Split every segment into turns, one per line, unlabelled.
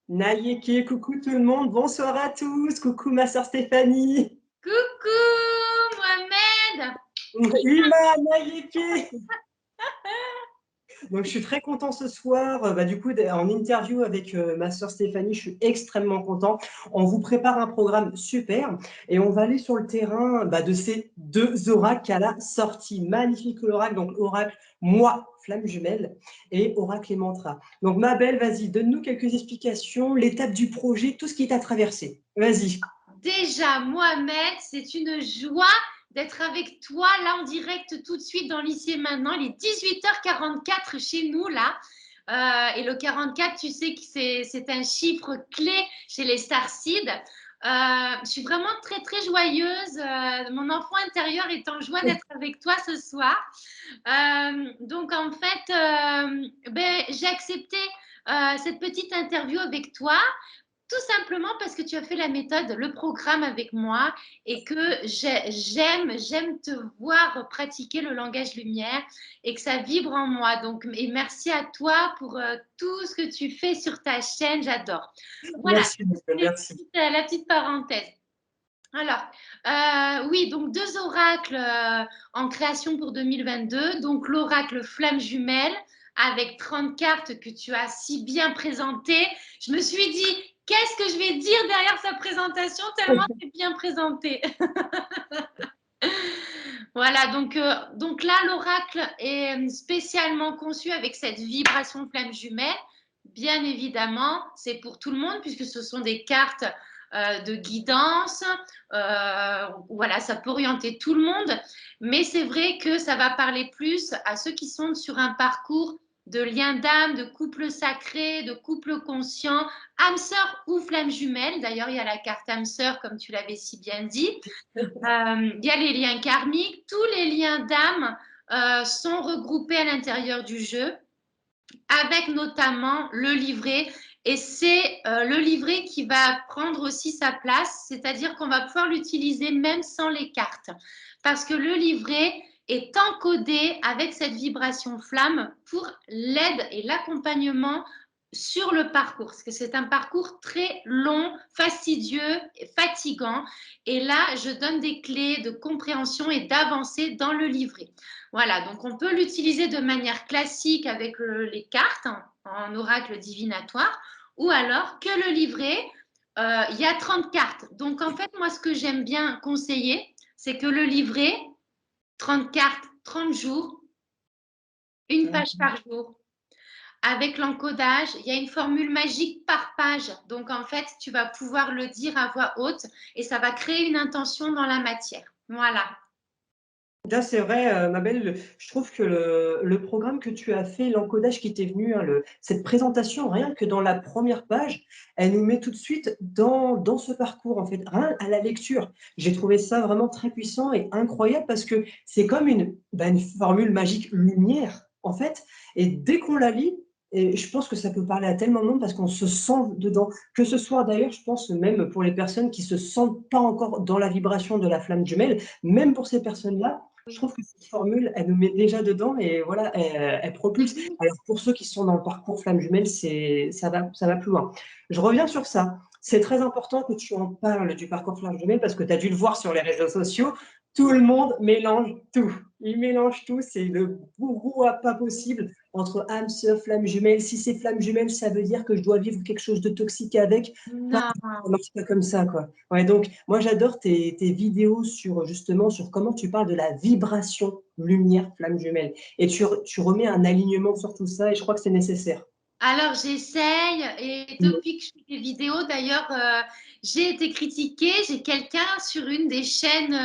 Nayeke, coucou tout le monde, bonsoir à tous, coucou ma sœur Stéphanie.
Coucou Mohamed.
Ima, Nayeke. Donc je suis très content ce soir, du coup en interview avec ma sœur Stéphanie, je suis extrêmement content. On vous prépare un programme super et on va aller sur le terrain de ces deux oracles à la sortie. Magnifique l'oracle, donc oracle moi, flamme jumelle, et oracle et mantra. Donc ma belle, vas-y, donne-nous quelques explications, l'étape du projet, tout ce qui t'a traversé. Vas-y.
Déjà, Mohamed, c'est une joie d'être avec toi là en direct tout de suite dans l'Ici et Maintenant. Il est 18h44 chez nous là. Et le 44, tu sais que c'est un chiffre clé chez les starseeds. Je suis vraiment très très joyeuse. Mon enfant intérieur est en joie d'être avec toi ce soir. Donc en fait, j'ai accepté cette petite interview avec toi. Tout simplement parce que tu as fait la méthode, le programme avec moi et que j'aime te voir pratiquer le langage lumière et que ça vibre en moi. Donc, et merci à toi pour tout ce que tu fais sur ta chaîne, j'adore. Voilà,
Merci, merci.
c'est la petite parenthèse. Alors, oui, donc deux oracles en création pour 2022. Donc, l'oracle Flamme Jumelle avec 30 cartes que tu as si bien présentées. Je me suis dit, qu'est-ce que je vais dire derrière sa présentation tellement c'est bien présenté. Voilà, donc là, l'oracle est spécialement conçu avec cette vibration flamme jumelle. Bien évidemment, c'est pour tout le monde puisque ce sont des cartes de guidance. Voilà, ça peut orienter tout le monde, mais c'est vrai que ça va parler plus à ceux qui sont sur un parcours de lien d'âme, de couple sacré, de couple conscient, âme sœur ou flamme jumelle. D'ailleurs, il y a la carte âme sœur, comme tu l'avais si bien dit. Il y a les liens karmiques, tous les liens d'âme sont regroupés à l'intérieur du jeu, avec notamment le livret. Et c'est le livret qui va prendre aussi sa place, c'est-à-dire qu'on va pouvoir l'utiliser même sans les cartes. Parce que le livret est encodé avec cette vibration flamme pour l'aide et l'accompagnement sur le parcours, parce que c'est un parcours très long, fastidieux, et fatigant. Et là, je donne des clés de compréhension et d'avancée dans le livret. Voilà, donc on peut l'utiliser de manière classique avec les cartes en oracle divinatoire, ou alors que le livret, il y a 30 cartes. Donc en fait, moi, ce que j'aime bien conseiller, c'est que le livret, 30 cartes, 30 jours, une page par jour. Avec l'encodage, il y a une formule magique par page. Donc, en fait, tu vas pouvoir le dire à voix haute et ça va créer une intention dans la matière. Voilà.
Là, c'est vrai, ma belle, je trouve que le programme que tu as fait, l'encodage qui t'est venu, hein, cette présentation, rien que dans la première page, elle nous met tout de suite dans ce parcours, en fait, rien à la lecture. J'ai trouvé ça vraiment très puissant et incroyable parce que c'est comme une formule magique lumière, en fait. Et dès qu'on la lit, et je pense que ça peut parler à tellement de monde parce qu'on se sent dedans. Que ce soit d'ailleurs, je pense même pour les personnes qui se sentent pas encore dans la vibration de la flamme jumelle, même pour ces personnes-là, je trouve que cette formule, elle nous met déjà dedans et voilà, elle propulse. Alors pour ceux qui sont dans le parcours flamme jumelle, ça va plus loin. Je reviens sur ça. C'est très important que tu en parles du parcours flamme jumelle parce que tu as dû le voir sur les réseaux sociaux. Tout le monde mélange tout. Il mélange tout. C'est le brouhaha pas possible entre âme, sœur, flamme jumelle. Si c'est flamme jumelle, ça veut dire que je dois vivre quelque chose de toxique avec. Pas,
Non.
ça marche pas comme ça, quoi. Ouais, donc, moi, j'adore tes vidéos sur, justement, sur comment tu parles de la vibration lumière flamme jumelle. Et tu remets un alignement sur tout ça et je crois que c'est nécessaire.
Alors, j'essaye et depuis que je fais des vidéos, d'ailleurs, j'ai été critiquée. J'ai quelqu'un sur une des chaînes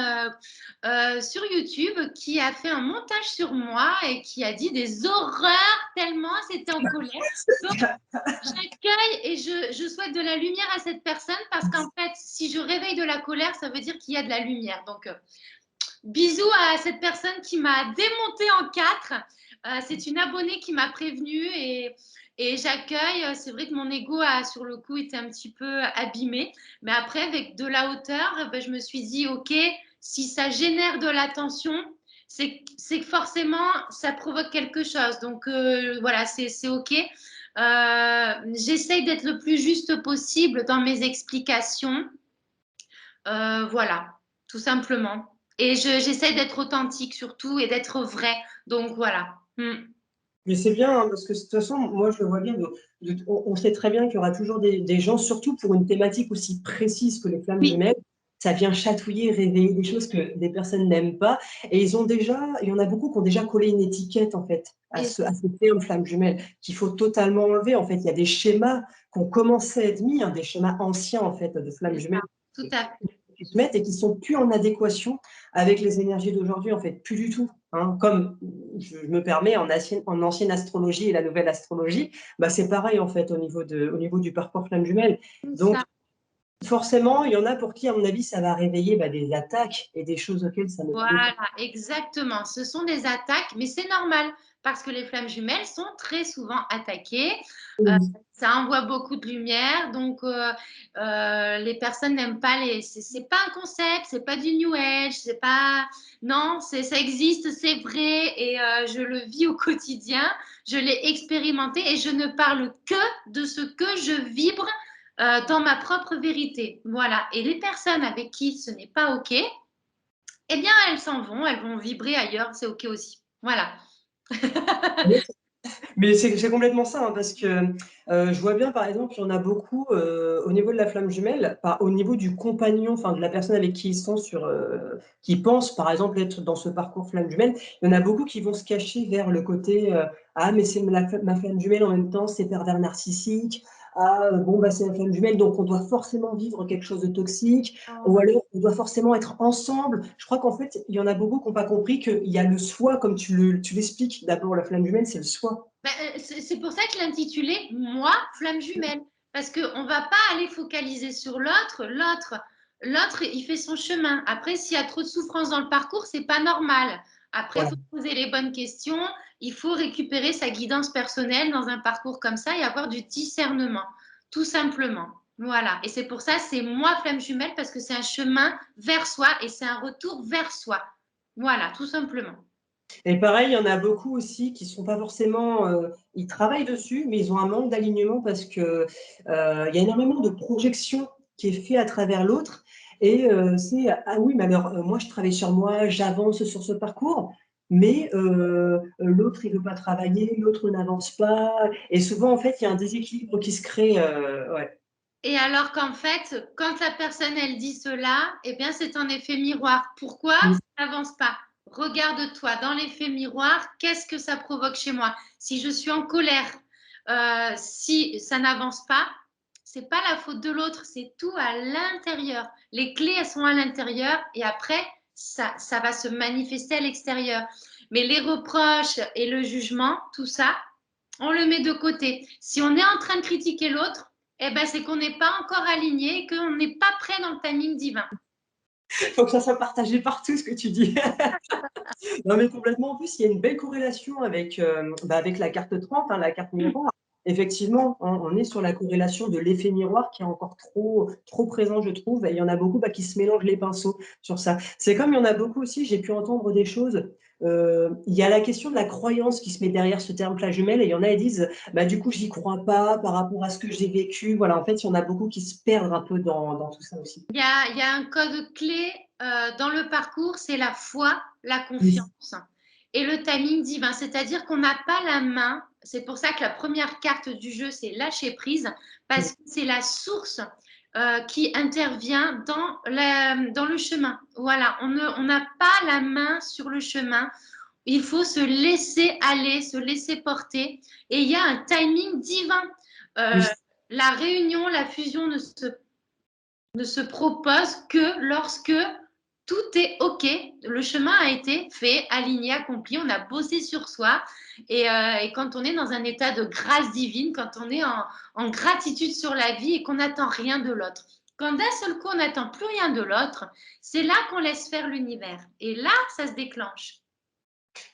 sur YouTube qui a fait un montage sur moi et qui a dit des horreurs tellement c'était en colère. Donc, j'accueille et je souhaite de la lumière à cette personne parce qu'en fait, si je réveille de la colère, ça veut dire qu'il y a de la lumière. Donc, bisous à cette personne qui m'a démonté en quatre. C'est une abonnée qui m'a prévenue et j'accueille. C'est vrai que mon ego a sur le coup été un petit peu abîmé. Mais après, avec de la hauteur, je me suis dit, OK, si ça génère de l'attention, c'est que forcément, ça provoque quelque chose. Donc voilà, c'est OK. J'essaye d'être le plus juste possible dans mes explications. Voilà, tout simplement. Et j'essaie d'être authentique surtout et d'être vrai. Donc voilà.
Mais c'est bien, hein, parce que de toute façon, moi, je le vois bien. On sait très bien qu'il y aura toujours des gens, surtout pour une thématique aussi précise que les flammes
Oui,
jumelles, ça vient chatouiller, réveiller des choses que des personnes n'aiment pas. Et il y en a beaucoup qui ont déjà collé une étiquette, en fait, à
et
ce terme flamme jumelle, qu'il faut totalement enlever. En fait, il y a des schémas qui ont commencé à être mis, hein, des schémas anciens, en fait, de flammes
c'est ça,
jumelles
tout à fait.
qui se mettent et qui sont plus en adéquation avec les énergies d'aujourd'hui, en fait, plus du tout. Hein. Comme je me permets, en ancienne astrologie et la nouvelle astrologie, bah, c'est pareil, en fait, au niveau du parcours flamme jumelle.
C'est
Donc,
ça.
forcément, il y en a pour qui, à mon avis, ça va réveiller bah, des attaques et des choses auxquelles ça ne plaît pas.
Voilà, exactement. Ce sont des attaques, mais c'est normal parce que les flammes jumelles sont très souvent attaquées. Euh,
Oui.
Ça envoie beaucoup de lumière, donc les personnes n'aiment pas les. C'est pas un concept, c'est pas du New Age, c'est pas. Non, ça existe, c'est vrai, et je le vis au quotidien. Je l'ai expérimenté et je ne parle que de ce que je vibre dans ma propre vérité. Voilà. Et les personnes avec qui ce n'est pas OK, eh bien, elles vont vibrer ailleurs, c'est OK aussi. Voilà.
Mais c'est complètement ça, hein, parce que je vois bien, par exemple, il y en a beaucoup au niveau de la flamme jumelle, au niveau du compagnon, enfin de la personne avec qui ils sont qui pensent, par exemple, être dans ce parcours flamme jumelle. Il y en a beaucoup qui vont se cacher vers le côté ah, mais c'est ma flamme jumelle en même temps, c'est pervers narcissique. Ah, bon, bah, c'est la flamme jumelle, donc on doit forcément vivre quelque chose de toxique, ou alors on doit forcément être ensemble. Je crois qu'en fait, il y en a beaucoup qui n'ont pas compris qu'il y a le soi, comme tu l'expliques. D'abord, la flamme jumelle, c'est le soi.
Ben, c'est pour ça que l'intitulé Moi, flamme jumelle. Parce qu'on ne va pas aller focaliser sur l'autre. L'autre, il fait son chemin. Après, s'il y a trop de souffrance dans le parcours, c'est pas normal. Après, il
Voilà.
faut poser les bonnes questions. Il faut récupérer sa guidance personnelle dans un parcours comme ça et avoir du discernement, tout simplement. Voilà. Et c'est pour ça, c'est moi, flamme jumelle, parce que c'est un chemin vers soi et c'est un retour vers soi. Voilà, tout simplement.
Et pareil, il y en a beaucoup aussi qui sont pas forcément, ils travaillent dessus, mais ils ont un manque d'alignement parce que il y a énormément de projection qui est fait à travers l'autre. Et c'est ah oui, mais alors moi je travaille sur moi, j'avance sur ce parcours, mais l'autre il veut pas travailler, l'autre n'avance pas. Et souvent en fait il y a un déséquilibre qui se crée. Ouais.
Et alors qu'en fait, quand la personne elle dit cela, eh bien c'est un effet miroir. Pourquoi
Mm.
ça n'avance pas? Regarde-toi dans l'effet miroir, qu'est-ce que ça provoque chez moi? Si je suis en colère, si ça n'avance pas, c'est pas la faute de l'autre, c'est tout à l'intérieur. Les clés elles sont à l'intérieur et après ça va se manifester à l'extérieur. Mais les reproches et le jugement, tout ça, on le met de côté. Si on est en train de critiquer l'autre, eh ben, c'est qu'on n'est pas encore aligné et qu'on n'est pas prêt dans le timing divin.
Faut que ça soit partagé partout ce que tu dis. Non, mais complètement. En plus, il y a une belle corrélation avec, bah, avec la carte 30, hein, la carte miroir. Effectivement, on est sur la corrélation de l'effet miroir qui est encore trop présent, je trouve. Et il y en a beaucoup bah, qui se mélangent les pinceaux sur ça. C'est comme il y en a beaucoup aussi, j'ai pu entendre des choses. Il y a la question de la croyance qui se met derrière ce terme plat jumelle. Et il y en a, ils disent, bah, du coup, j'y crois pas par rapport à ce que j'ai vécu. Voilà, en fait, il y en a beaucoup qui se perdent un peu dans tout ça aussi.
Il y a un code clé dans le parcours, c'est la foi, la
Oui.
confiance et le timing divin. C'est-à-dire qu'on n'a pas la main. C'est pour ça que la première carte du jeu, c'est lâcher prise, parce que c'est la source qui intervient dans le chemin. Voilà, on n'a pas la main sur le chemin. Il faut se laisser aller, se laisser porter. Et il y a un timing divin. Euh,
Oui.
la réunion, la fusion ne se propose que lorsque tout est OK. Le chemin a été fait, aligné, accompli. On a bossé sur soi. Et quand on est dans un état de grâce divine, quand on est en gratitude sur la vie et qu'on n'attend rien de l'autre. Quand d'un seul coup, on n'attend plus rien de l'autre, c'est là qu'on laisse faire l'univers. Et là, ça se déclenche.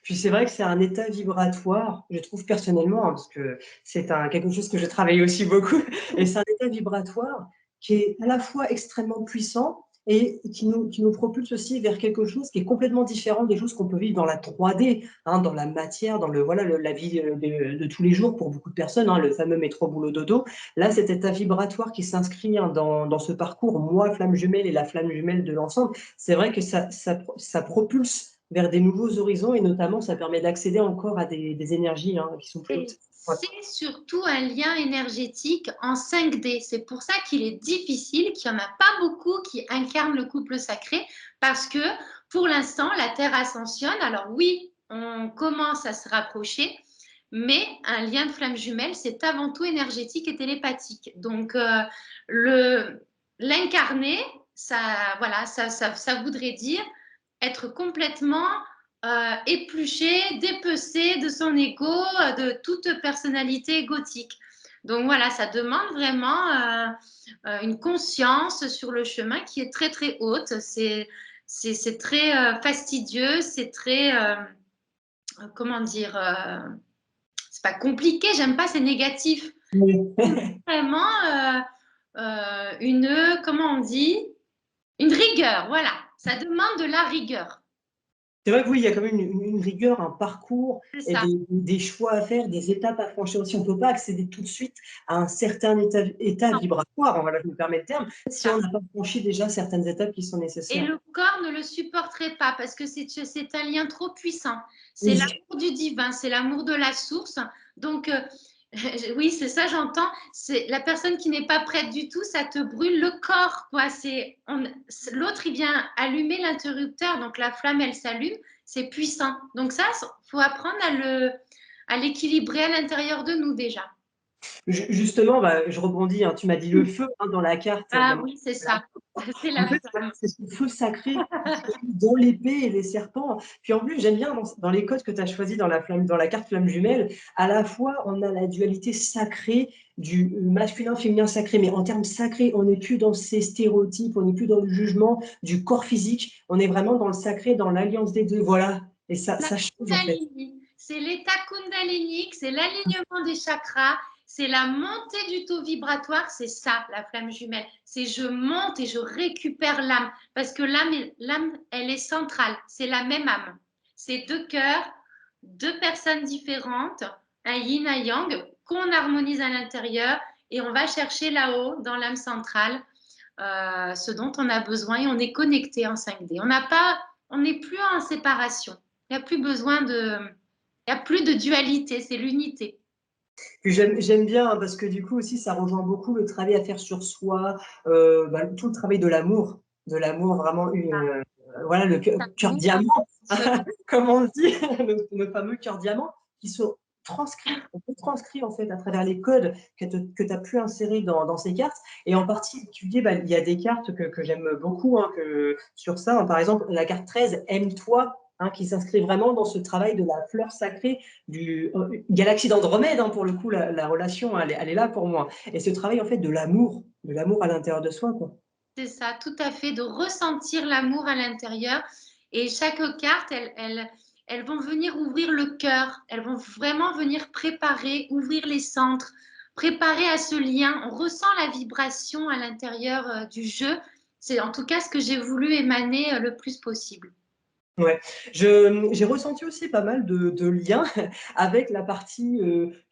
Puis c'est vrai que c'est un état vibratoire, je trouve personnellement, hein, parce que c'est quelque chose que je travaille aussi beaucoup, et c'est un état vibratoire qui est à la fois extrêmement puissant et qui nous propulse aussi vers quelque chose qui est complètement différent des choses qu'on peut vivre dans la 3D, hein, dans la matière, dans voilà, la vie de tous les jours pour beaucoup de personnes, hein, le fameux métro boulot dodo. Là, cet état vibratoire qui s'inscrit, hein, dans ce parcours, moi, flamme jumelle et la flamme jumelle de l'ensemble, c'est vrai que ça propulse vers des nouveaux horizons et notamment, ça permet d'accéder encore à des énergies, hein, qui sont plus hautes.
Et
Ouais.
c'est surtout un lien énergétique en 5D. C'est pour ça qu'il est difficile, qu'il n'y en a pas beaucoup qui incarnent le couple sacré, parce que pour l'instant, la Terre ascensionne. Alors oui, on commence à se rapprocher, mais un lien de flamme jumelle, c'est avant tout énergétique et télépathique. Donc, l'incarner, ça, voilà, ça voudrait dire être complètement épluché, dépecé de son ego, de toute personnalité égotique. Donc voilà, ça demande vraiment une conscience sur le chemin qui est très très haute. C'est très fastidieux, c'est très, comment dire, c'est pas compliqué, j'aime pas, c'est négatif.
Oui.
Vraiment une, comment on dit, une rigueur, voilà. Ça demande de la rigueur.
C'est vrai que oui, il y a quand même une rigueur, un parcours
C'est
et
ça.
des choix à faire, des étapes à franchir aussi. On ne peut pas accéder tout de suite à un certain état
Non,
vibratoire, voilà, je me permets le terme,
c'est
si
ça.
on n'a pas franchi déjà certaines étapes qui sont
Et
nécessaires.
le corps ne le supporterait pas parce que c'est un lien trop puissant. C'est
Oui,
l'amour du divin, c'est l'amour de la source. Donc, oui, c'est ça, j'entends. C'est la personne qui n'est pas prête du tout, ça te brûle le corps, quoi. L'autre, il vient allumer l'interrupteur, donc la flamme, elle s'allume. C'est puissant. Donc ça, faut apprendre à l'équilibrer à l'intérieur de nous déjà.
justement, bah, je rebondis, hein, tu m'as dit le feu, hein, dans la carte.
Ah oui, c'est ça. C'est
En
la
fait, voilà, c'est ce feu sacré qui se trouve dans l'épée et les serpents. Puis en plus, j'aime bien dans les codes que tu as choisis dans la carte flamme jumelle, à la fois, on a la dualité sacrée du masculin, féminin sacré, mais en termes sacrés, on n'est plus dans ces stéréotypes, on n'est plus dans le jugement du corps physique, on est vraiment dans le sacré, dans l'alliance des deux. Voilà. Et
la
ça change en fait.
Kundalini. C'est l'état kundalinique, c'est l'alignement des chakras, c'est la montée du taux vibratoire, c'est ça la flamme jumelle. C'est je monte et je récupère l'âme parce que l'âme, elle est centrale, c'est la même âme. C'est deux cœurs, deux personnes différentes, un yin, un yang qu'on harmonise à l'intérieur et on va chercher là-haut dans l'âme centrale ce dont on a besoin et on est connecté en 5D. On n'est plus en séparation. Il n'y a plus besoin de, il n'y a plus de dualité, c'est l'unité.
Puis j'aime bien, hein, parce que du coup aussi, ça rejoint beaucoup le travail à faire sur soi, bah, tout le travail de l'amour vraiment, voilà, le cœur
L'amour
diamant,
inconditionnel.
comme on dit, le fameux cœur diamant, qui sont transcrits, on peut transcrire en fait à travers les codes que tu as pu insérer dans ces cartes. Et en particulier, bah, il y a des cartes que j'aime beaucoup, hein, sur ça. Hein. Par exemple, la carte 13, Aime-toi, hein, qui s'inscrit vraiment dans ce travail de la fleur sacrée du Galaxie d'Andromède, hein, pour le coup, la relation, elle est là pour moi. Et ce travail, en fait, de l'amour à l'intérieur de soi, quoi.
C'est ça, tout à fait, de ressentir l'amour à l'intérieur. Et chaque carte, elles vont venir ouvrir le cœur, elles vont vraiment venir préparer, ouvrir les centres, préparer à ce lien. On ressent la vibration à l'intérieur du jeu. C'est en tout cas ce que j'ai voulu émaner le plus possible.
Ouais. J'ai ressenti aussi pas mal de liens avec la partie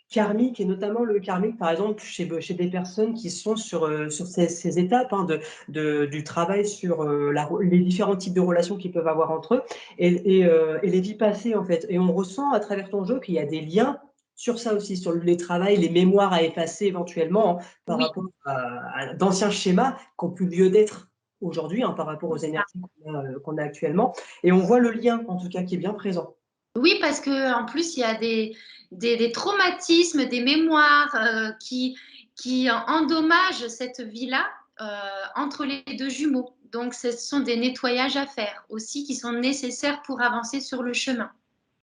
karmique et notamment le karmique, par exemple, chez des personnes qui sont sur ces étapes, hein, du travail sur les différents types de relations qu'ils peuvent avoir entre eux et les vies passées, en fait. Et on ressent à travers ton jeu qu'il y a des liens sur ça aussi, sur les travails, les mémoires à effacer éventuellement, hein, par
Oui,
rapport à d'anciens schémas qui n'ont plus lieu d'être aujourd'hui, hein, par rapport aux
c'est ça.
énergies qu'on a actuellement. Et on voit le lien, en tout cas, qui est bien présent.
Oui, parce qu'en plus, il y a des traumatismes, des mémoires qui endommagent cette vie-là entre les deux jumeaux. Donc, ce sont des nettoyages à faire aussi qui sont nécessaires pour avancer sur le chemin.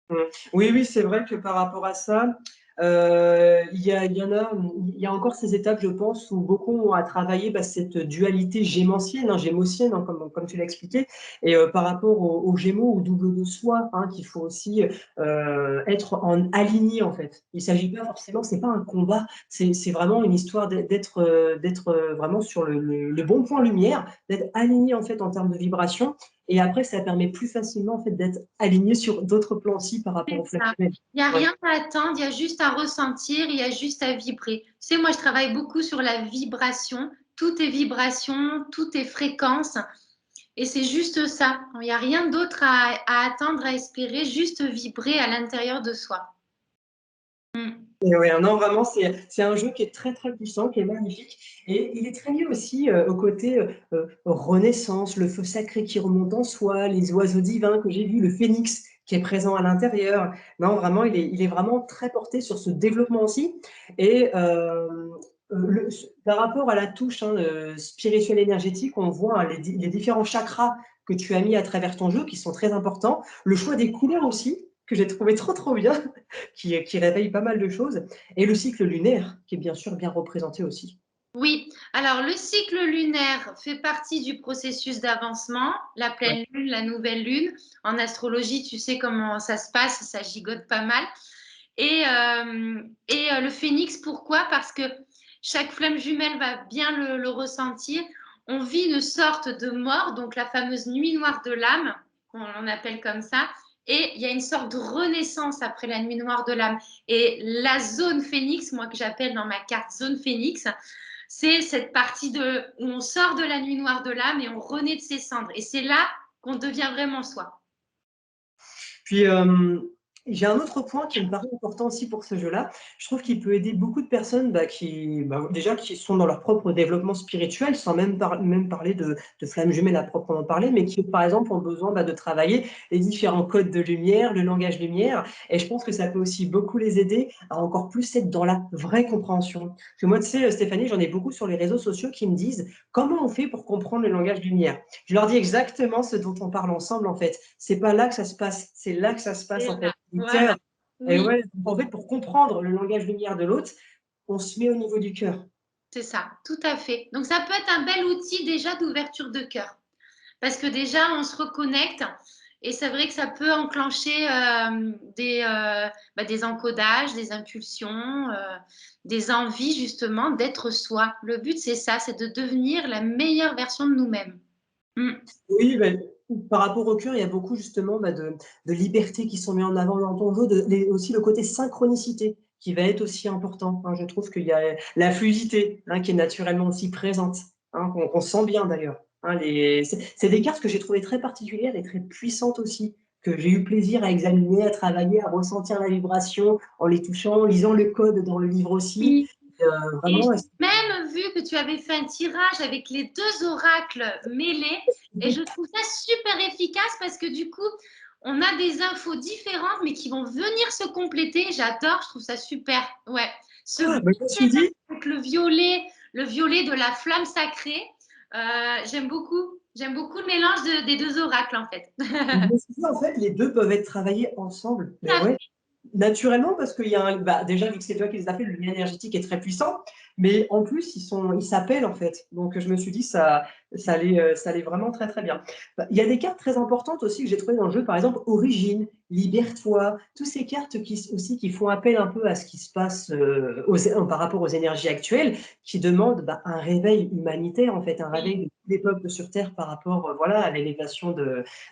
Mmh. Oui, oui, c'est vrai que par rapport à ça, Il y a encore ces étapes, je pense, où beaucoup ont à travailler cette dualité gémantienne, hein, gémosienne, hein, comme tu l'as expliqué, et par rapport aux Gémeaux, au double de soi, hein, qu'il faut aussi être aligné, en fait. Il ne s'agit pas forcément, c'est pas un combat, c'est vraiment une histoire d'être vraiment sur le bon point lumière, d'être aligné en fait en termes de vibration. Et après, ça permet plus facilement en fait d'être aligné sur d'autres plans aussi par rapport
C'est
au flash
ça.
humain.
Il n'y a
Ouais.
rien à attendre, il y a juste à ressentir, il y a juste à vibrer. Tu sais, moi, je travaille beaucoup sur la vibration. Tout est vibration, tout est fréquence. Et c'est juste ça. Il n'y a rien d'autre à attendre, à espérer, juste vibrer à l'intérieur de soi. Mm.
Et ouais, non, vraiment, c'est un jeu qui est très, très puissant, qui est magnifique. Et il est très lié aussi au côté renaissance, le feu sacré qui remonte en soi, les oiseaux divins que j'ai vus, le phénix qui est présent à l'intérieur. Non, vraiment, il est vraiment très porté sur ce développement aussi. Et par rapport à la touche hein, spirituelle énergétique, on voit hein, les différents chakras que tu as mis à travers ton jeu qui sont très importants. Le choix des couleurs aussi, que j'ai trouvé trop, trop bien qui réveille pas mal de choses, et le cycle lunaire, qui est bien sûr bien représenté aussi.
Oui, alors le cycle lunaire fait partie du processus d'avancement, la
Ouais.
pleine lune, la nouvelle lune. En astrologie, tu sais comment ça se passe, ça gigote pas mal. Et le phénix, pourquoi? Parce que chaque flamme jumelle va bien le ressentir. On vit une sorte de mort, donc la fameuse nuit noire de l'âme, qu'on appelle comme ça. Et il y a une sorte de renaissance après la nuit noire de l'âme. Et la zone phénix, moi que j'appelle dans ma carte zone phénix, c'est cette partie où on sort de la nuit noire de l'âme et on renaît de ses cendres. Et c'est là qu'on devient vraiment soi.
Puis, j'ai un autre point qui me paraît important aussi pour ce jeu-là. Je trouve qu'il peut aider beaucoup de personnes déjà qui sont dans leur propre développement spirituel, sans même parler de flammes jumelles à proprement parler, mais qui, par exemple, ont besoin de travailler les différents codes de lumière, le langage lumière. Et je pense que ça peut aussi beaucoup les aider à encore plus être dans la vraie compréhension. Parce que moi, tu sais, Stéphanie, j'en ai beaucoup sur les réseaux sociaux qui me disent comment on fait pour comprendre le langage lumière. Je leur dis exactement ce dont on parle ensemble, en fait. C'est pas là que ça se passe, c'est là que ça se passe,
C'est
en
là.
fait, du
Voilà.
cœur. Et
Oui.
ouais, en fait, pour comprendre le langage lumière de l'autre, on se met au niveau du cœur.
C'est ça, tout à fait. Donc ça peut être un bel outil déjà d'ouverture de cœur. Parce que déjà, on se reconnecte et c'est vrai que ça peut enclencher des encodages, des impulsions, des envies justement d'être soi. Le but, c'est ça, c'est de devenir la meilleure version de nous-mêmes. Mm.
Oui, par rapport au cœur, il y a beaucoup justement de liberté qui sont mis en avant dans ton jeu, aussi le côté synchronicité qui va être aussi important. Hein. Je trouve qu'il y a la fluidité hein, qui est naturellement aussi présente, hein, qu'on sent bien d'ailleurs. Hein, c'est des cartes que j'ai trouvées très particulières et très puissantes aussi, que j'ai eu plaisir à examiner, à travailler, à ressentir la vibration en les touchant, en lisant le code dans le livre aussi.
Oui. Et
Vraiment,
j'ai même vu que tu avais fait un tirage avec les deux oracles mêlés et je trouve ça super efficace parce que du coup, on a des infos différentes mais qui vont venir se compléter. J'adore, je trouve ça super. Ouais. Ce bleu
je me suis dit,
avec le violet de la flamme sacrée, j'aime beaucoup. J'aime beaucoup le mélange des deux oracles en fait.
en fait, les deux peuvent être travaillés ensemble. Mais ouais, naturellement, parce qu'il y a déjà, vu que c'est toi qui les as fait, le lien énergétique est très puissant, mais en plus, ils s'appellent en fait. Donc, je me suis dit, ça allait vraiment très, très bien. Il y a des cartes très importantes aussi que j'ai trouvées dans le jeu, par exemple, Origine, Libère-toi, toutes ces cartes qui font appel un peu à ce qui se passe par rapport aux énergies actuelles, qui demandent un réveil humanitaire, en fait, un réveil de tous les peuples sur Terre par rapport voilà, à l'élévation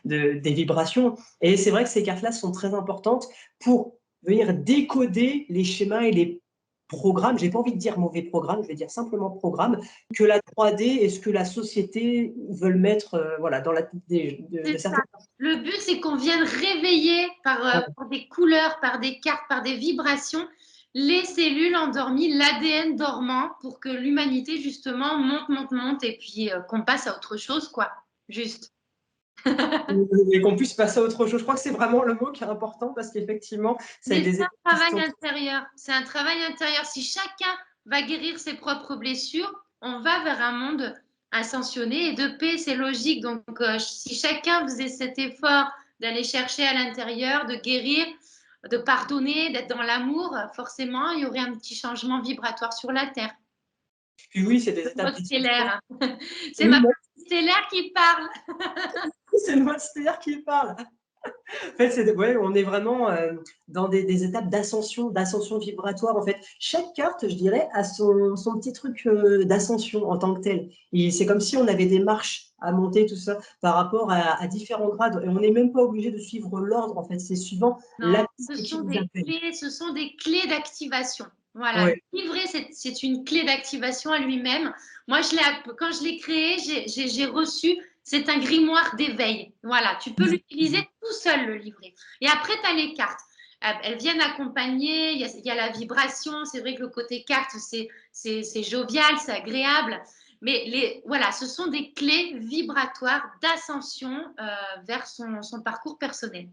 des vibrations. Et c'est vrai que ces cartes-là sont très importantes pour venir décoder les schémas et les programmes, j'ai pas envie de dire mauvais programme, je vais dire simplement programme, que la 3D et ce que la société veulent mettre voilà, dans la tête de
C'est ça.
certaines
Le but, c'est qu'on vienne réveiller
personnes.
par des couleurs, par des cartes, par des vibrations, les cellules endormies, l'ADN dormant, pour que l'humanité, justement, monte, monte, monte, et puis qu'on passe à autre chose, quoi. Juste.
Et qu'on puisse passer à autre chose. Je crois que c'est vraiment le mot qui est important parce qu'effectivement, ça a
Mais
des
c'est un
effets qui
travail
sont...
intérieur. C'est un travail intérieur. Si chacun va guérir ses propres blessures, on va vers un monde ascensionné et de paix, c'est logique. Donc, si chacun faisait cet effort d'aller chercher à l'intérieur, de guérir, de pardonner, d'être dans l'amour, forcément, il y aurait un petit changement vibratoire sur la Terre.
Puis oui, c'est des
Le
étapes
mode
différentes.
stellaire. C'est
Oui,
ma
moi,
petite stellaire qui parle.
c'est le mode stellaire qui parle. En fait, ouais, on est vraiment dans des étapes d'ascension vibratoire. En fait, chaque carte, je dirais, a son petit truc d'ascension en tant que tel. Et c'est comme si on avait des marches à monter, tout ça, par rapport à différents grades. Et on n'est même pas obligé de suivre l'ordre, en fait. C'est suivant
Non,
la piste qui vous appelle.
ce sont des clés d'activation. Voilà,
Ouais.
le livret, c'est une clé d'activation à lui-même. Moi, quand je l'ai créé, j'ai reçu, c'est un grimoire d'éveil. Voilà, tu peux l'utiliser tout seul, le livret. Et après, tu as les cartes. Elles viennent accompagner, il y a la vibration. C'est vrai que le côté carte, c'est jovial, c'est agréable. Mais voilà, ce sont des clés vibratoires d'ascension vers son parcours personnel.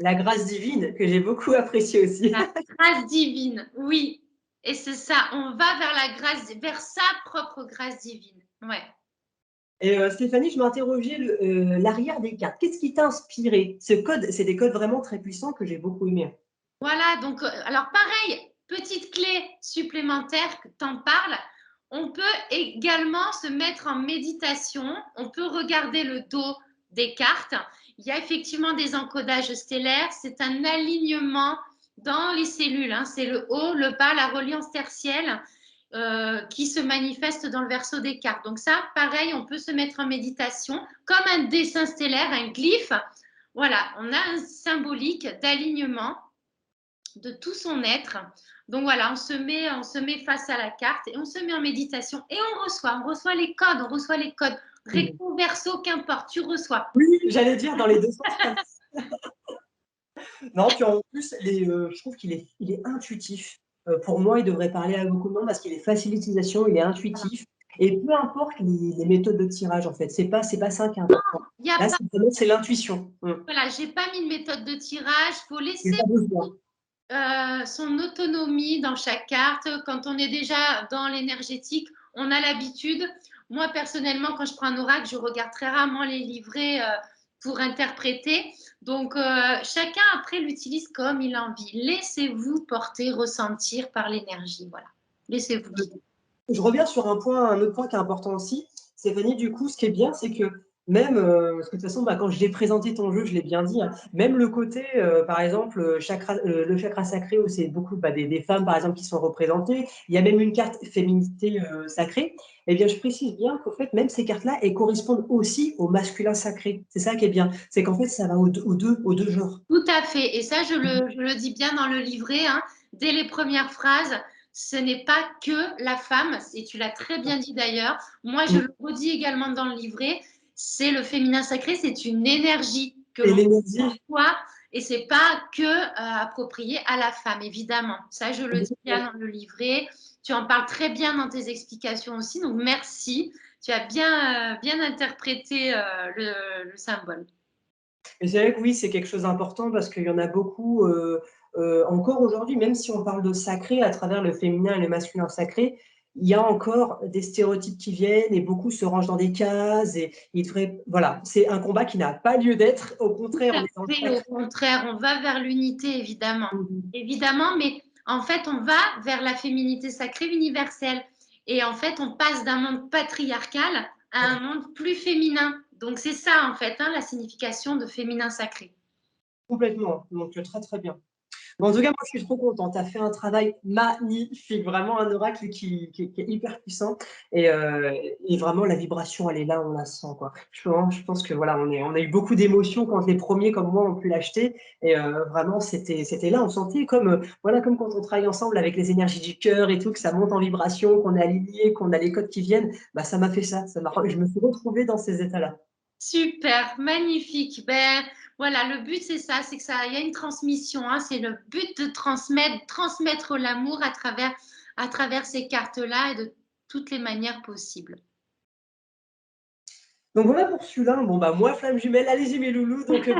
La grâce divine, que j'ai beaucoup appréciée aussi.
La grâce divine, oui. Et c'est ça, on va vers la grâce, vers sa propre grâce divine. Ouais.
Et Stéphanie, je m'interrogeais l'arrière des cartes. Qu'est-ce qui t'a inspiré? Ce code, c'est des codes vraiment très puissants que j'ai beaucoup aimés.
Voilà, donc, alors pareil, petite clé supplémentaire que tu en parles, on peut également se mettre en méditation, on peut regarder le dos des cartes. Il y a effectivement des encodages stellaires, c'est un alignement dans les cellules, hein. C'est le haut, le bas, la reliance tertielle qui se manifeste dans le verso des cartes. Donc ça, pareil, on peut se mettre en méditation comme un dessin stellaire, un glyphe. Voilà, on a un symbolique d'alignement de tout son être. Donc voilà, on se met face à la carte et on se met en méditation et on reçoit les codes, recto, verso, qu'importe, tu reçois.
Oui, j'allais dire dans les deux sens. Non, puis en plus, je trouve qu'il est intuitif. Pour moi, il devrait parler à beaucoup de monde parce qu'il est facile d'utilisation, il est
Voilà.
intuitif. Et peu importe les méthodes de tirage, en fait, c'est pas ça qui est important.
Il y a
Là,
pas,
c'est l'intuition.
voilà, j'ai pas mis de méthode de tirage, faut
Il n'y
laisser
a pas besoin.
son autonomie dans chaque carte. Quand on est déjà dans l'énergétique, on a l'habitude. Moi, personnellement, quand je prends un oracle, je regarde très rarement les livrets pour interpréter. Donc, chacun après l'utilise comme il a envie. Laissez-vous porter, ressentir par l'énergie. Voilà. Laissez-vous guider.
Je reviens sur un autre point qui est important aussi. Stéphanie, du coup, ce qui est bien, c'est que même, parce que de toute façon, quand j'ai présenté ton jeu, je l'ai bien dit, hein, même le côté, par exemple, le chakra sacré, où c'est beaucoup des femmes, par exemple, qui sont représentées, il y a même une carte féminité sacrée, eh bien, je précise bien qu'en fait, même ces cartes-là, elles correspondent aussi au masculin sacré. C'est ça qui est bien. C'est qu'en fait, ça va aux deux genres.
Tout à fait. Et ça, je le dis bien dans le livret, hein, dès les premières phrases. Ce n'est pas que la femme, et tu l'as très bien dit d'ailleurs. Moi, je
Mm.
le redis également dans le livret. C'est le féminin sacré, c'est une énergie que
Et
l'on
l'énergie,
reçoit et c'est pas que approprié à la femme, évidemment. Ça, je le dis bien dans le livret. Tu en parles très bien dans tes explications aussi. Donc, merci. Tu as bien interprété le symbole.
et c'est vrai que oui, c'est quelque chose d'important parce qu'il y en a beaucoup, encore aujourd'hui, même si on parle de sacré à travers le féminin et le masculin sacré, il y a encore des stéréotypes qui viennent et beaucoup se rangent dans des cases et il devrait, voilà, c'est un combat qui n'a pas lieu d'être. Au contraire, on est dans le
Fait, au
sacré.
contraire, on va vers l'unité, évidemment.
Mhm.
Évidemment, mais en fait, on va vers la féminité sacrée universelle. Et en fait, on passe d'un monde patriarcal à un monde plus féminin. Donc, c'est ça, en fait, hein, la signification de féminin sacré.
Complètement. Donc, très, très bien. Bon, en tout cas, moi, je suis trop contente. Tu as fait un travail magnifique, vraiment un oracle qui est hyper puissant. Et vraiment, la vibration, elle est là, on la sent, quoi. Je pense que voilà, on a eu beaucoup d'émotions quand les premiers, comme moi, ont pu l'acheter. Et vraiment, c'était là. On sentait comme, voilà, comme quand on travaille ensemble avec les énergies du cœur et tout, que ça monte en vibration, qu'on est aligné, qu'on a les codes qui viennent. Bah, ça m'a fait ça. Je me suis retrouvée dans ces états-là.
Super, magnifique. Ben voilà, le but c'est ça, c'est que ça, il y a une transmission, hein, c'est le but de transmettre l'amour à travers ces cartes-là et de toutes les manières possibles.
Donc voilà pour celui-là. Bon, bah, moi, flamme jumelle, allez-y mes loulous. Donc, c'est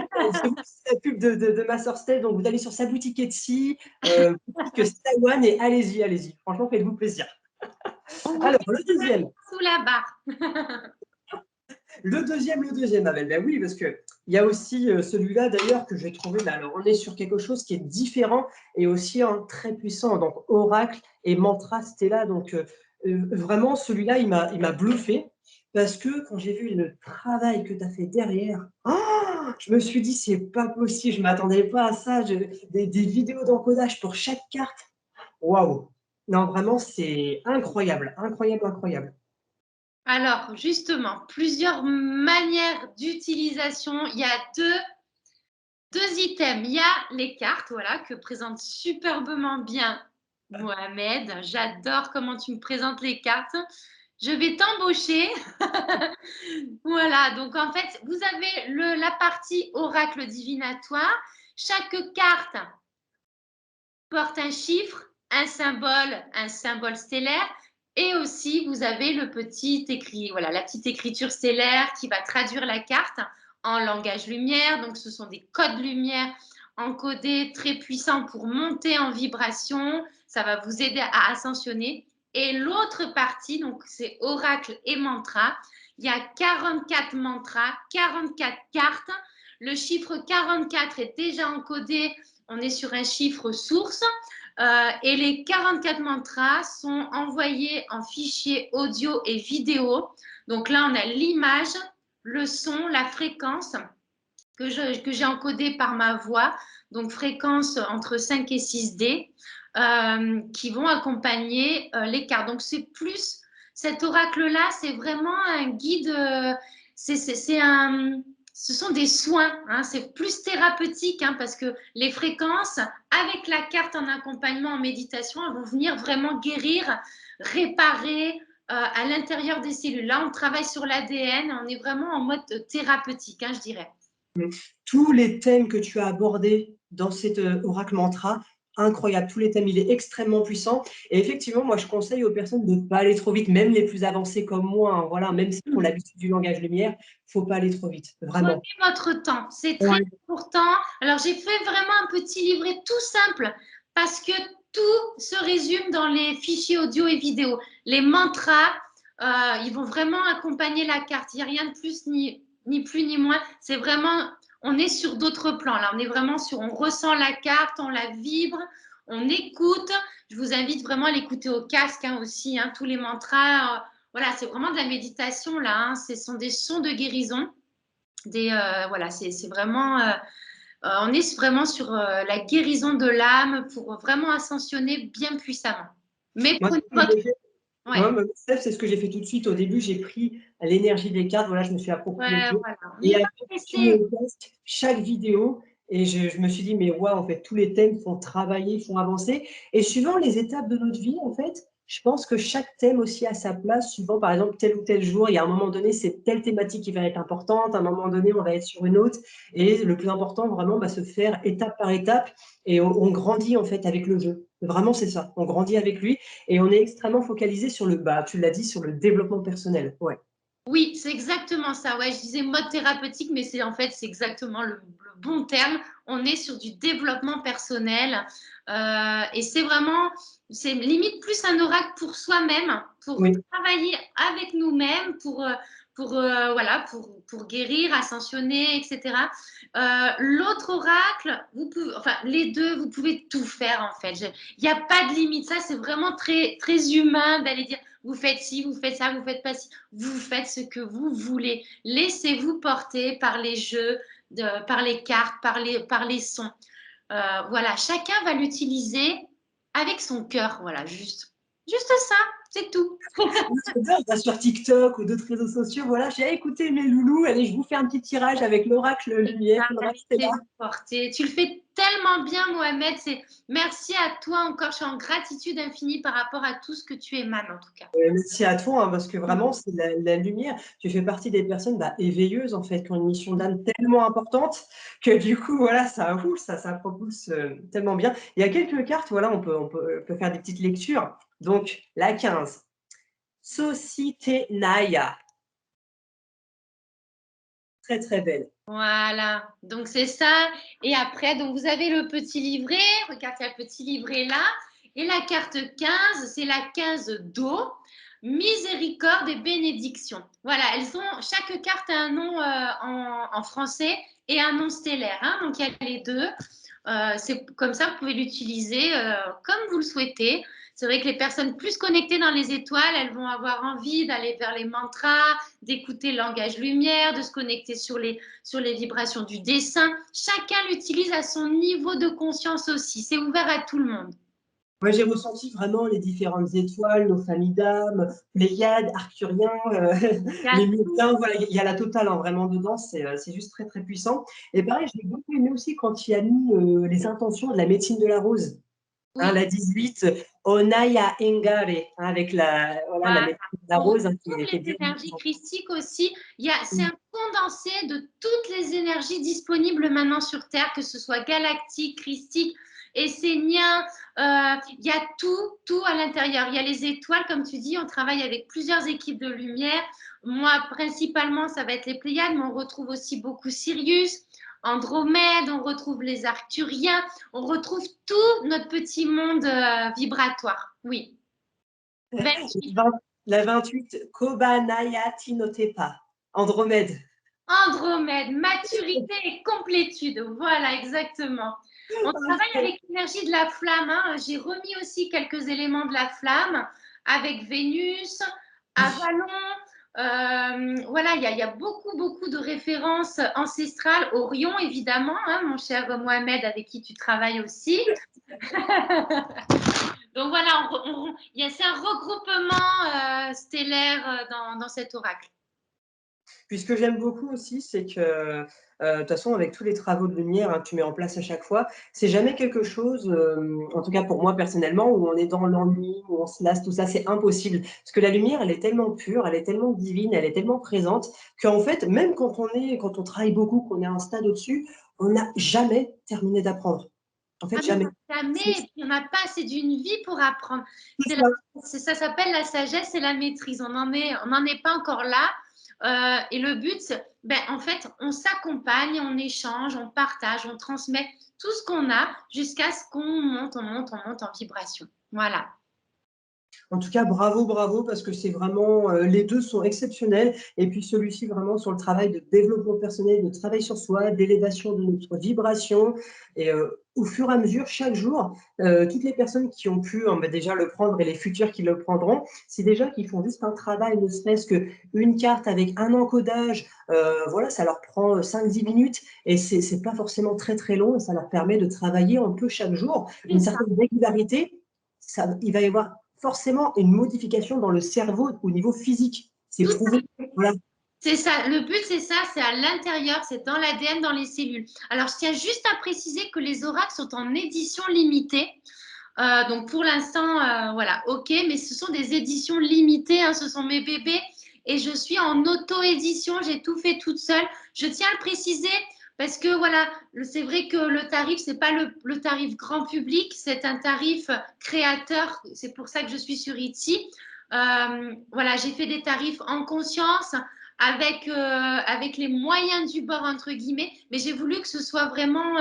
vous, c'est la pub de ma sœur Steph. Donc, vous allez sur sa boutique Etsy, boutique Taïwan, et allez-y, allez-y. Franchement, faites-vous plaisir.
On vous
Alors,
fait
le deuxième.
sous la barre.
Le deuxième, Abel. Ben oui, parce que il y a aussi celui-là d'ailleurs que j'ai trouvé. Ben alors, on est sur quelque chose qui est différent et aussi très puissant. Donc, Oracle et Mantra Stella. Donc, vraiment, celui-là, il m'a bluffé parce que quand j'ai vu le travail que tu as fait derrière, je me suis dit, c'est pas possible. Je m'attendais pas à ça. Des vidéos d'encodage pour chaque carte. Waouh! Non, vraiment, c'est incroyable, incroyable, incroyable.
Alors, justement, plusieurs manières d'utilisation. Il y a deux items. Il y a les cartes, voilà, que présente superbement bien Mohamed. J'adore comment tu me présentes les cartes. Je vais t'embaucher. Voilà, donc en fait, vous avez la partie oracle divinatoire. Chaque carte porte un chiffre, un symbole stellaire. Et aussi, vous avez le petit écrit, voilà, la petite écriture stellaire qui va traduire la carte en langage lumière. Donc, ce sont des codes lumière encodés très puissants pour monter en vibration. Ça va vous aider à ascensionner. Et l'autre partie, donc c'est oracle et mantra. Il y a 44 mantras, 44 cartes. Le chiffre 44 est déjà encodé. On est sur un chiffre source. Et les 44 mantras sont envoyés en fichier audio et vidéo. Donc là, on a l'image, le son, la fréquence que j'ai encodée par ma voix, donc fréquence entre 5 et 6 D, qui vont accompagner les cartes. Donc c'est plus, cet oracle-là, c'est vraiment un guide, c'est un ce sont des soins, hein, c'est plus thérapeutique parce que les fréquences, avec la carte en accompagnement en méditation, elles vont venir vraiment guérir, réparer à l'intérieur des cellules. Là, on travaille sur l'ADN, on est vraiment en mode thérapeutique, je dirais.
Tous les thèmes que tu as abordés dans cet oracle mantra, incroyable. Tous les thèmes, il est extrêmement puissant. Et effectivement, moi, je conseille aux personnes de ne pas aller trop vite, même les plus avancés comme moi. Voilà, même si pour l'habitude du langage lumière, il ne faut pas aller trop vite,
Prenez
vraiment.
votre temps, c'est très
Ouais.
important. Alors, j'ai fait vraiment un petit livret tout simple parce que tout se résume dans les fichiers audio et vidéo. Les mantras, ils vont vraiment accompagner la carte. Il n'y a rien de plus ni plus ni moins. C'est vraiment, on est sur d'autres plans là. On est vraiment sur, on ressent la carte, on la vibre, on écoute. Je vous invite vraiment à l'écouter au casque aussi. Tous les mantras, voilà, c'est vraiment de la méditation là. Ce sont des sons de guérison. Voilà, c'est vraiment, on est vraiment sur la guérison de l'âme pour vraiment ascensionner bien puissamment. Mais
Moi,
prenez votre. Ouais,
moi, c'est ce que j'ai fait tout de suite. Au début, j'ai pris l'énergie des cartes. Voilà, je me suis approprié le
ouais,
jeu.
voilà. On
Et
n'est
après,
pas
j'ai mis
pressé.
au casque chaque vidéo. Et je me suis dit, mais waouh, en fait, tous les thèmes font travailler, font avancer. Et suivant les étapes de notre vie, en fait, je pense que chaque thème aussi a sa place. Suivant, par exemple, tel ou tel jour, il y a un moment donné, c'est telle thématique qui va être importante. À un moment donné, on va être sur une autre. Et le plus important, vraiment, se faire étape par étape. Et on grandit, en fait, avec le jeu. Vraiment, c'est ça. On grandit avec lui. Et on est extrêmement focalisé sur tu l'as dit, sur le développement personnel. Ouais.
Oui, c'est exactement ça. Ouais, je disais mode thérapeutique, mais c'est en fait c'est exactement le bon terme. On est sur du développement personnel et c'est vraiment, c'est limite plus un oracle pour soi-même, pour
Oui.
travailler avec nous-mêmes, voilà, pour guérir, ascensionner, etc. L'autre oracle, enfin les deux, vous pouvez tout faire en fait. Il n'y a pas de limite. Ça, c'est vraiment très très humain d'aller dire vous faites ci, vous faites ça, vous faites pas ci. Vous faites ce que vous voulez. Laissez-vous porter par les jeux, par les cartes, par les sons. Voilà, chacun va l'utiliser avec son cœur. Voilà, juste ça, c'est tout.
Sur TikTok ou d'autres réseaux sociaux, voilà, j'ai écouté mes loulous. Allez, je vous fais un petit tirage avec l'oracle lumière,
Ça,
l'oracle Stella.
laissez-vous porter. Tu le fais tellement bien, Mohamed. Merci à toi encore. Je suis en gratitude infinie par rapport à tout ce que tu émanes, en tout cas.
Merci à toi, parce que vraiment, c'est la lumière. Tu fais partie des personnes éveilleuses, en fait, qui ont une mission d'âme tellement importante que du coup, voilà, ça propulse tellement bien. Il y a quelques cartes, voilà, on peut faire des petites lectures. Donc, la 15, Société Naya. Très, très belle.
Voilà, donc c'est ça. Et après, donc vous avez le petit livret. Regarde, il y a le petit livret là. Et la carte 15, c'est la 15 d'eau. miséricorde et bénédiction. Voilà, chaque carte a un nom en français et un nom stellaire. Hein, donc, il y a les deux. C'est comme ça, vous pouvez l'utiliser comme vous le souhaitez. C'est vrai que les personnes plus connectées dans les étoiles, elles vont avoir envie d'aller vers les mantras, d'écouter le langage lumière, de se connecter sur les vibrations du dessin. Chacun l'utilise à son niveau de conscience aussi. C'est ouvert à tout le monde.
Moi, j'ai ressenti vraiment les différentes étoiles, nos familles d'âmes, Pléiades, Arcturiens, les Mutins, voilà, il y a la totale hein, vraiment dedans, c'est juste très très puissant. Et pareil, j'ai beaucoup aimé aussi quand il a mis les intentions de la médecine de la rose.
Oui.
Hein, la 18, Onaya Engare, hein, avec voilà, la médecine de la
On
rose. Hein,
retrouve les énergies christiques aussi. C'est un condensé de toutes les énergies disponibles maintenant sur Terre, que ce soit galactique, christique, essénien. Il y a tout à l'intérieur. Il y a les étoiles, comme tu dis, on travaille avec plusieurs équipes de lumière. Moi, principalement, ça va être les Pléiades, mais on retrouve aussi beaucoup Sirius, Andromède, on retrouve les Arcturiens, on retrouve tout notre petit monde vibratoire. Oui.
La 28, Kobanaya Tinotepa, Andromède.
Andromède, maturité et complétude. Voilà, exactement. On travaille avec l'énergie de la flamme. Hein. J'ai remis aussi quelques éléments de la flamme avec Vénus, Avalon. Voilà, il y a beaucoup de références ancestrales. Orion, évidemment, hein, mon cher Mohamed, avec qui tu travailles aussi. Donc voilà, c'est un regroupement stellaire dans cet oracle.
Puis ce que j'aime beaucoup aussi, c'est que, de toute façon, avec tous les travaux de lumière hein, que tu mets en place à chaque fois, c'est jamais quelque chose, en tout cas pour moi personnellement, où on est dans l'ennui, où on se lasse, tout ça, c'est impossible. Parce que la lumière, elle est tellement pure, elle est tellement divine, elle est tellement présente, qu'en fait, même quand on travaille beaucoup, qu'on est à un stade au-dessus, on n'a jamais terminé d'apprendre. En fait, jamais.
Jamais, on n'a pas assez d'une vie pour apprendre. Ça s'appelle la sagesse et la maîtrise. On n'en est pas encore là. Et le but, en fait, on s'accompagne, on échange, on partage, on transmet tout ce qu'on a jusqu'à ce qu'on monte en vibration. Voilà.
En tout cas, bravo, bravo, parce que c'est vraiment, les deux sont exceptionnels. Et puis celui-ci, vraiment, sur le travail de développement personnel, de travail sur soi, d'élévation de notre vibration. Et au fur et à mesure, chaque jour, toutes les personnes qui ont pu déjà le prendre et les futurs qui le prendront, c'est déjà qu'ils font juste un travail, ne serait-ce qu'une carte avec un encodage. Voilà, ça leur prend 5-10 minutes et c'est pas forcément très, très long. Et ça leur permet de travailler un peu chaque jour, une certaine régularité. Il va y avoir forcément une modification dans le cerveau au niveau physique. C'est prouvé. Voilà.
C'est ça, le but c'est ça, c'est à l'intérieur, c'est dans l'ADN, dans les cellules. Alors je tiens juste à préciser que les oracles sont en édition limitée. Donc pour l'instant, voilà, ok, mais ce sont des éditions limitées, hein, ce sont mes bébés et je suis en auto-édition, j'ai tout fait toute seule. Je tiens à le préciser parce que voilà, c'est vrai que le tarif, c'est pas le tarif grand public, c'est un tarif créateur, c'est pour ça que je suis sur Etsy. Voilà, j'ai fait des tarifs en conscience avec les moyens du bord, entre guillemets, mais j'ai voulu que ce soit vraiment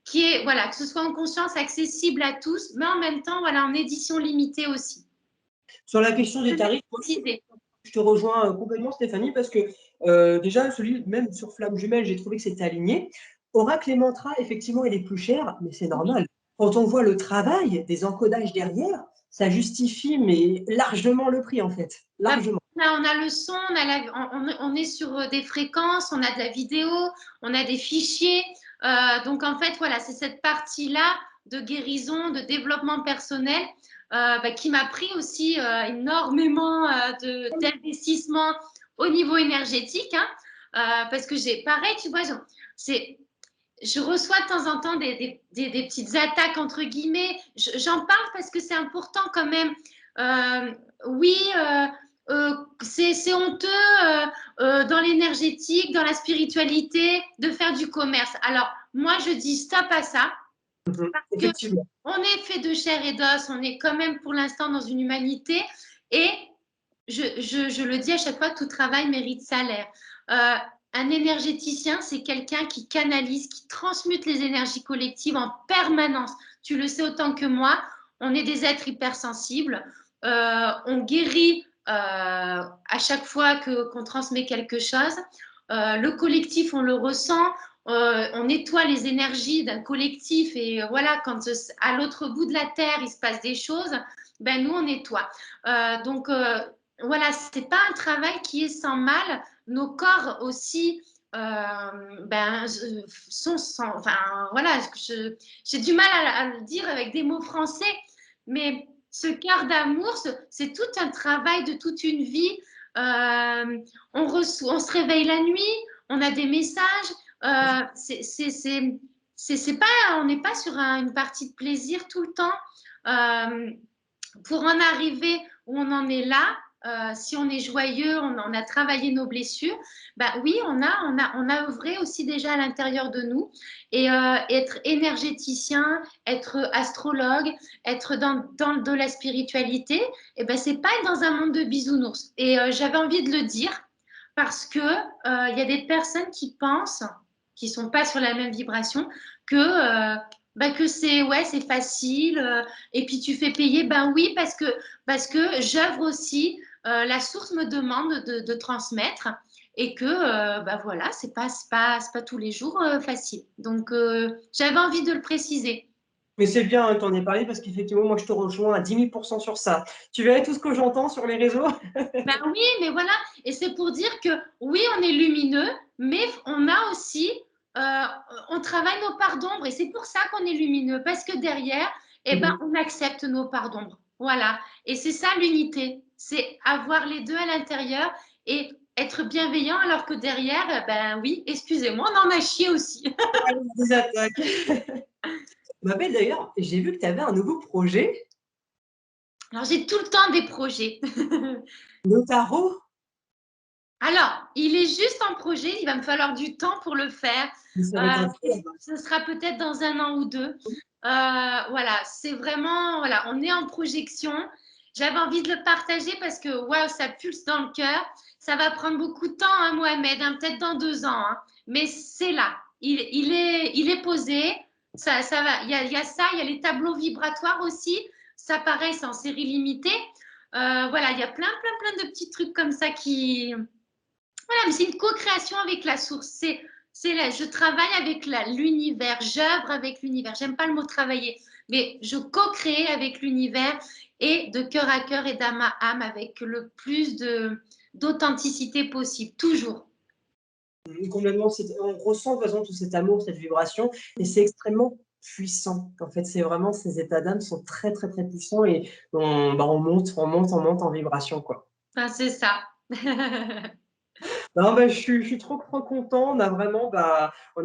que ce soit en conscience accessible à tous, mais en même temps, voilà, en édition limitée aussi.
Sur la question des tarifs, je te rejoins complètement, Stéphanie, parce que déjà, celui même sur Flamme Jumelle, j'ai trouvé que c'était aligné. Oracle et Mantra, effectivement, il est plus cher, mais c'est normal. Quand on voit le travail des encodages derrière, ça justifie mais largement le prix, en fait. Largement.
On a le son, on est sur des fréquences, on a de la vidéo, on a des fichiers. Donc, en fait, voilà, c'est cette partie-là de guérison, de développement personnel qui m'a pris aussi énormément d'investissement au niveau énergétique. Hein, parce que pareil, tu vois, je reçois de temps en temps des petites attaques, entre guillemets. J'en parle parce que c'est important quand même. Oui, c'est honteux dans l'énergétique, dans la spiritualité, de faire du commerce. Alors, moi, je dis stop à ça. Parce qu'on est fait de chair et d'os, on est quand même pour l'instant dans une humanité. Et je le dis à chaque fois, tout travail mérite salaire. Un énergéticien, c'est quelqu'un qui canalise, qui transmute les énergies collectives en permanence. Tu le sais autant que moi, on est des êtres hypersensibles. On guérit à chaque fois qu'on transmet quelque chose. Le collectif, on le ressent. On nettoie les énergies d'un collectif et voilà, quand à l'autre bout de la terre il se passe des choses, ben nous on nettoie. Donc voilà, c'est pas un travail qui est sans mal. Nos corps aussi ben, sont sans, enfin voilà, j'ai du mal à le dire avec des mots français, mais ce cœur d'amour, c'est tout un travail de toute une vie. On se réveille la nuit, on a des messages. C'est pas, on n'est pas sur une partie de plaisir tout le temps. Euh, pour en arriver où on en est là, si on est joyeux, on a travaillé nos blessures, bah oui, on a œuvré aussi déjà à l'intérieur de nous. Et être énergéticien, être astrologue, être dans de la spiritualité, et ben c'est pas être dans un monde de bisounours. Et j'avais envie de le dire parce que y a des personnes qui pensent, qui sont pas sur la même vibration, que bah que c'est ouais, c'est facile et puis tu fais payer. Ben oui, parce que j'œuvre aussi. La source me demande de transmettre et que bah voilà, c'est pas tous les jours facile. Donc j'avais envie de le préciser.
Mais c'est bien, hein, t'en ai parlé parce qu'effectivement, moi, je te rejoins à 10 000% sur ça. Tu verrais tout ce que j'entends sur les réseaux?
Ben oui, mais voilà, et c'est pour dire que oui, on est lumineux, mais on a aussi, euh, on travaille nos parts d'ombre, et c'est pour ça qu'on est lumineux, parce que derrière, eh ben,
Mhm.
on accepte nos parts d'ombre. Voilà, et c'est ça l'unité, c'est avoir les deux à l'intérieur et être bienveillant, alors que derrière, ben oui, excusez-moi, on en a chié aussi.
Des attaques. Ma belle, d'ailleurs, j'ai vu que tu avais un nouveau projet,
Alors j'ai tout le temps des projets.
le tarot.
Alors, il est juste en projet, il va me falloir du temps pour le faire.
Mais ça va être
Et
incroyable.
ce sera peut-être dans un an ou deux. Voilà, c'est vraiment, voilà, on est en projection. J'avais envie de le partager parce que, waouh, ça pulse dans le cœur. Ça va prendre beaucoup de temps, hein, Mohamed, hein, peut-être dans 2 ans, hein. Mais c'est là, il est posé. Ça va. Il y a ça, il y a les tableaux vibratoires aussi. Ça, pareil, c'est en série limitée. Voilà, il y a plein de petits trucs comme ça qui, voilà, mais c'est une co-création avec la source. Je travaille avec l'univers, j'œuvre avec l'univers. J'aime pas le mot travailler, mais je co-crée avec l'univers et de cœur à cœur et d'âme à âme avec le plus d'authenticité possible, toujours.
Complètement, on ressent de toute façon tout cet amour, cette vibration, et c'est extrêmement puissant. En fait, c'est vraiment, ces états d'âme sont très, très, très puissants et on monte, on monte en vibration, quoi.
Enfin, c'est ça.
Non, bah, je suis trop, trop content. On a vraiment, bah, on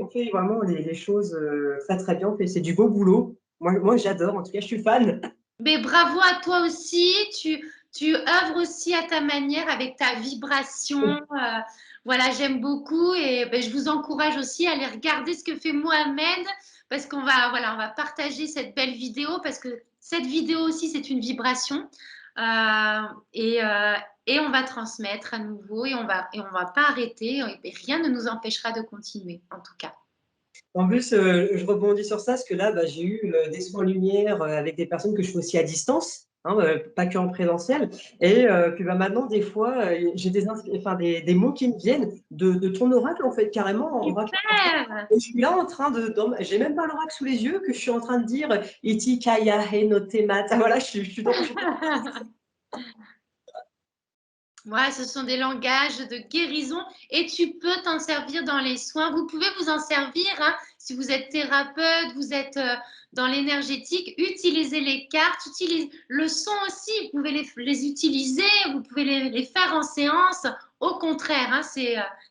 fait vraiment les choses très, très bien. C'est du beau boulot. Moi j'adore. En tout cas, je suis fan.
Mais bravo à toi aussi. Tu œuvres aussi à ta manière avec ta vibration. Voilà, j'aime beaucoup et ben, je vous encourage aussi à aller regarder ce que fait Mohamed parce qu'on va, voilà, on va partager cette belle vidéo parce que cette vidéo aussi, c'est une vibration. Euh, et, euh, et on va transmettre à nouveau et on va pas arrêter et rien ne nous empêchera de continuer, en tout cas.
En plus, je rebondis sur ça parce que là, bah, j'ai eu des soins lumière avec des personnes que je fais aussi à distance, hein, pas que en présentiel. Et puis bah, maintenant, des fois, j'ai enfin, des mots qui me viennent de ton oracle, en fait, carrément, en oracle français.
Super!
Et je suis là en train j'ai même pas l'oracle sous les yeux, que je suis en train de dire Iti Kaya He no Temata. Voilà, je suis
Ouais, ce sont des langages de guérison et tu peux t'en servir dans les soins. Vous pouvez vous en servir, hein, si vous êtes thérapeute, vous êtes dans l'énergétique, utilisez les cartes, utilisez le son aussi, vous pouvez les utiliser, vous pouvez les faire en séance. Au contraire, hein,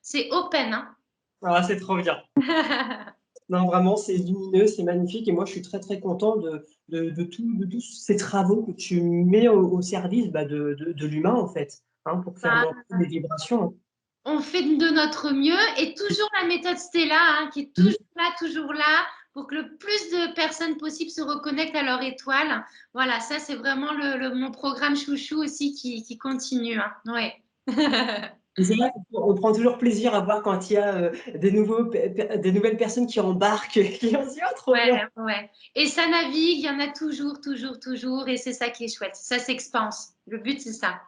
c'est open, hein.
Ah, c'est trop bien. Non, vraiment, c'est lumineux, c'est magnifique. Et moi, je suis très, très content de tous ces travaux que tu mets au service bah, de l'humain, en fait, hein, pour faire
Bah,
monter les vibrations.
on fait de notre mieux et toujours la méthode Stella, hein, qui est toujours là, pour que le plus de personnes possible se reconnectent à leur étoile. Voilà, ça c'est vraiment mon programme chouchou aussi qui continue, hein. Ouais.
Et c'est vrai qu'on prend toujours plaisir à voir quand il y a des nouvelles personnes qui embarquent, qui ont dit, oh, trop
Ouais,
bien.
ouais. Et ça navigue, il y en a toujours, et c'est ça qui est chouette. Ça s'expanse. Le but, c'est ça.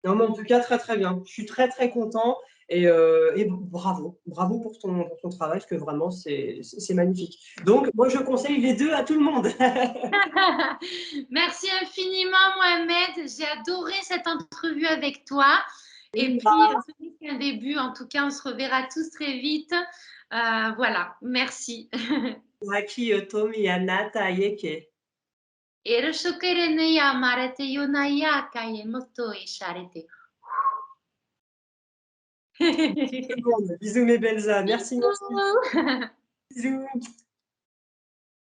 Non, mais en tout cas, très, très bien. Je suis très, très content et bravo. Bravo pour ton travail parce que vraiment, c'est magnifique. Donc moi, je conseille les 2 à tout le monde.
Merci infiniment, Mohamed. J'ai adoré cette entrevue avec toi. Et puis, ce n'est qu'un début. En tout cas, on se reverra tous très vite. Voilà, merci.
Waki Tomi Anata Yeke.
Eroshokerene yamarete yonayaka yemoto isharete.
Bisous tout le monde. Bisous mes belles âmes. Merci, merci.
Bisous.
Bisous.